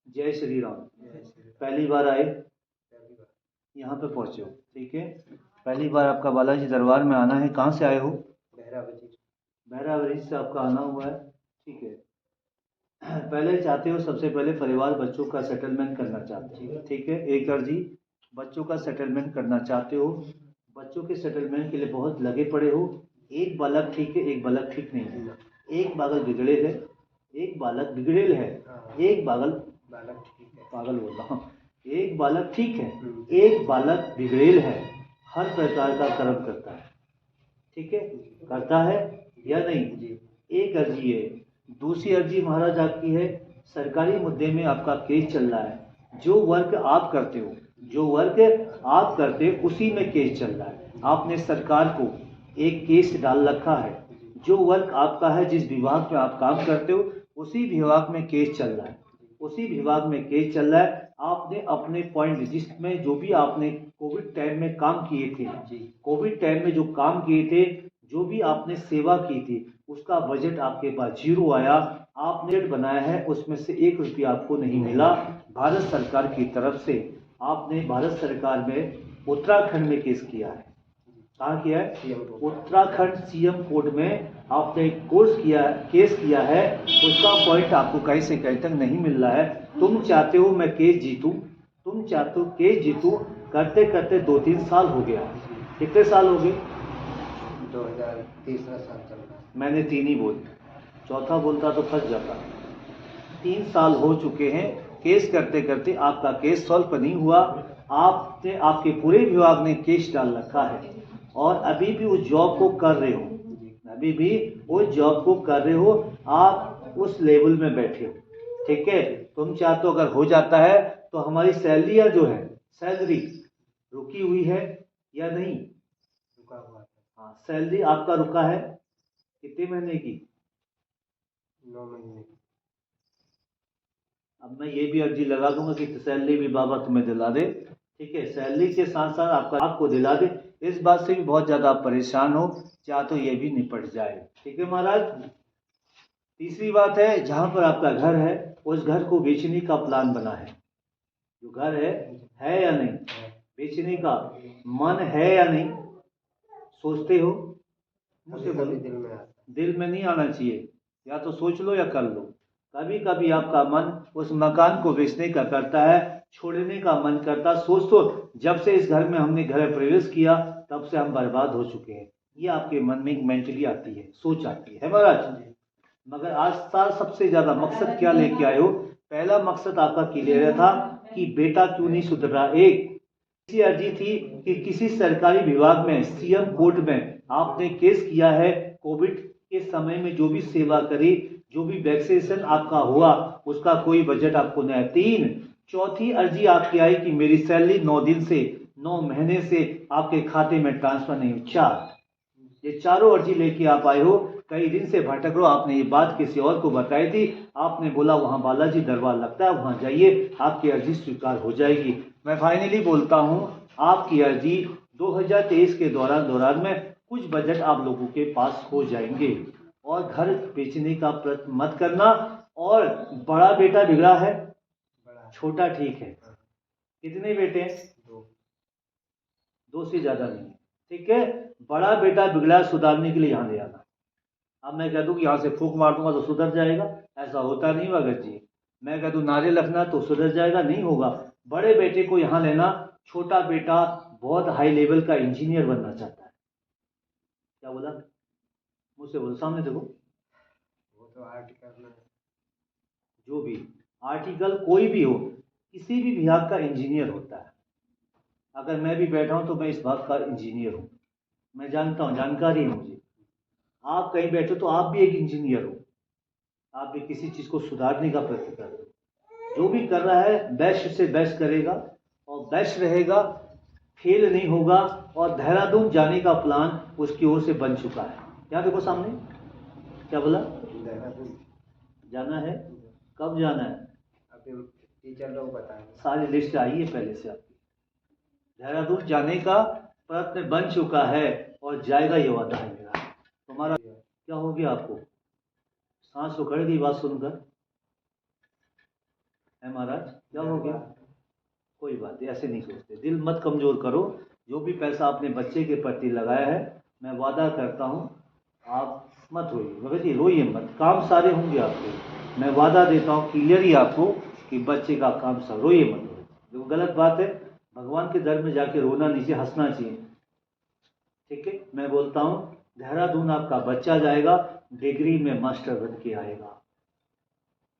जय श्री राम। जय श्री राम। पहली बार आए, पहली बार यहाँ पे पहुँचे हो, ठीक है। पहली बार आपका बालाजी दरबार में आना है। कहाँ से आए हो? बहरावती। बहरावरी से आपका आना हुआ है, ठीक है। पहले चाहते हो, सबसे पहले परिवार बच्चों का सेटलमेंट करना चाहते हो, ठीक है। एक अर्जी, बच्चों का सेटलमेंट करना चाहते हो। बच्चों के सेटलमेंट के लिए बहुत लगे पड़े हो। एक बालक ठीक है, एक बालक ठीक नहीं है। एक बालक बिगड़ेल है, एक बालक बिगड़ेल है, एक बालक बालक ठीक है। पागल बोल रहा हूँ। एक बालक ठीक है, एक बालक बिगड़ेल है। हर प्रकार का कर्म करता है, ठीक है। करता है या नहीं? एक अर्जी है। दूसरी अर्जी महाराज आपकी है, सरकारी मुद्दे में आपका केस चल रहा है। जो वर्क आप करते हो, जो वर्क आप करते हो उसी में केस चल रहा है। आपने सरकार को एक केस डाल रखा है। जो वर्क आपका है, जिस विभाग में आप काम करते हो उसी विभाग में केस चल रहा है, उसी विभाग में केस चल रहा है। आपने अपने पॉइंट, जिसमें जो भी आपने कोविड टाइम में काम किए थे, कोविड टाइम में जो काम किए थे, जो भी आपने सेवा की थी, उसका बजट आपके पास जीरो आया। आपने बजट बनाया है, उसमें से 1 रुपया आपको नहीं मिला भारत सरकार की तरफ से। आपने भारत सरकार में उत्तराखंड में केस किया है। कहाँ किया है? उत्तराखंड सीएम कोर्ट में आपने एक केस किया है। उसका पॉइंट आपको कहीं से कहीं तक नहीं मिल रहा है। तुम चाहते हो मैं केस जीतूं, तुम चाहते हो केस जीतूं, करते करते 2-3 साल हो गया। कितने साल हो गए? 2023 साल चल रहा है। मैंने 3 ही बोल, चौथा बोलता तो फंस जाता। 3 साल हो चुके हैं केस करते करते, आपका केस सॉल्व नहीं हुआ। आपने, आपके पूरे विभाग ने केस डाल रखा है और अभी भी उस जॉब को कर रहे हो, अभी भी उस जॉब को कर रहे हो। आप उस लेवल में बैठे हो, ठीक है। तुम चाहते हो अगर हो जाता है तो हमारी सैलरी जो है, सैलरी रुकी हुई है या नहीं? रुका हुआ है। हाँ, सैलरी आपका रुका है। कितने महीने की? 9 महीने। अब मैं ये भी अर्जी लगा दूंगा कि सैलरी भी बाबा तुम्हें दिला दे, ठीक है। सैलरी के साथ साथ आपको दिला दे। इस बात से भी बहुत ज्यादा आप परेशान हो, चाहे तो ये भी निपट जाए, ठीक है महाराज। तीसरी बात है, जहां पर आपका घर है उस घर को बेचने का प्लान बना है। जो घर है या नहीं? बेचने का मन है या नहीं? सोचते हो? मुझसे बोलो। दिल में आता है। दिल में नहीं आना चाहिए, या तो सोच लो या कर लो। कभी कभी आपका मन उस मकान को बेचने का करता है, छोड़ने का मन करता। सोच तो, जब से इस घर में हमने घर प्रवेश किया तब से हम बर्बाद हो चुके हैं। ये आपके मन में मेंटली आती है, सोच आती है महाराज। मगर आज साल सबसे ज्यादा मकसद क्या लेके आए हो? पहला मकसद आपका क्लियर था कि बेटा क्यों नहीं सुधर रहा। एक ऐसी अर्जी थी कि किसी सरकारी विभाग में, सीएम कोर्ट में आपने केस किया है। कोविड के समय में जो भी सेवा करी, जो भी वैक्सीनेशन आपका हुआ, उसका कोई बजट आपको नहीं। 3, चौथी अर्जी आपकी आई कि मेरी सैलरी 9 दिन से, 9 महीने से आपके खाते में ट्रांसफर नहीं हुई। 4, ये चारों अर्जी लेके आप आए हो। कई दिन से भटक रहे हो। आपने ये बात किसी और को बताई थी, आपने बोला वहां बालाजी दरबार लगता है, वहां जाइए, आपकी अर्जी स्वीकार हो जाएगी। मैं फाइनली बोलता हूं, आपकी अर्जी 2023 के दौरान में कुछ बजट आप लोगों के पास हो जाएंगे। और घर बेचने का प्रयत्न मत करना। और बड़ा बेटा बिगड़ा है, छोटा ठीक है। कितने बेटे हैं? 2 से ज्यादा नहीं, ठीक है। बड़ा बेटा बिगड़ा, सुधारने के लिए यहाँ ले आना। अब मैं कह दूं कि यहाँ से फूंक मार दूंगा तो सुधर जाएगा, ऐसा होता नहीं भगत जी। मैं कह दूं नारे रखना तो सुधर जाएगा, नहीं होगा। बड़े बेटे को यहाँ लेना। छोटा बेटा बहुत हाई लेवल का इंजीनियर बनना चाहता है। क्या बोला? मुझसे बोलो, सामने देखो। वो तो आर्टिकल में, जो भी आर्टिकल कोई भी हो, किसी भी विभाग का इंजीनियर होता है। अगर मैं भी बैठा हूं तो मैं इस भाग का इंजीनियर हूं, मैं जानता हूं, जानकारी है मुझे। आप कहीं बैठे तो आप भी एक इंजीनियर हो। आप भी किसी चीज को सुधारने का प्रयत्न कर रहे हो। जो भी कर रहा है बेस्ट से बेस्ट करेगा और बेस्ट रहेगा, फेल नहीं होगा। और देहरादून जाने का प्लान उसकी ओर से बन चुका है। क्या देखो सामने, क्या बोला? देहरादून जाना है। कब जाना है? अभी टीचर लोग बताएंगे। सारी लिस्ट आई है पहले से आपकी। देहरादून जाने का प्रयत्न बन चुका है और जाएगा, ये वादा है मेरा। तुम्हारा क्या हो गया? आपको सांस उखड़ गई बात सुनकर? है महाराज, क्या हो गया? कोई बात नहीं, ऐसे नहीं सोचते, दिल मत कमजोर करो। जो भी पैसा अपने बच्चे के प्रति लगाया है, मैं वादा करता हूँ आप मत रोइए, मगर जी रोइए मत, काम सारे होंगे आपके, मैं वादा देता हूँ क्लियर ही आपको कि बच्चे का काम सब, रोइए मत। जो गलत बात है, भगवान के दर में जाके रोना नहीं चाहिए, हंसना चाहिए। ठीक है, मैं बोलता हूँ देहरादून आपका बच्चा जाएगा, डिग्री में मास्टर बन के आएगा।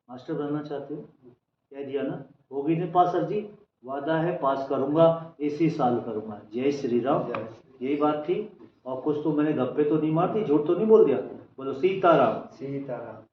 मास्टर बनना चाहते हो? कह दिया ना, होगी नहीं पास सर जी, वादा है पास करूंगा, इसी साल करूंगा। जय श्री राम। यही बात थी, और कुछ तो मैंने गप्पे तो नहीं मार दी, झूठ तो नहीं बोल दिया? बोलो सीताराम। सीताराम।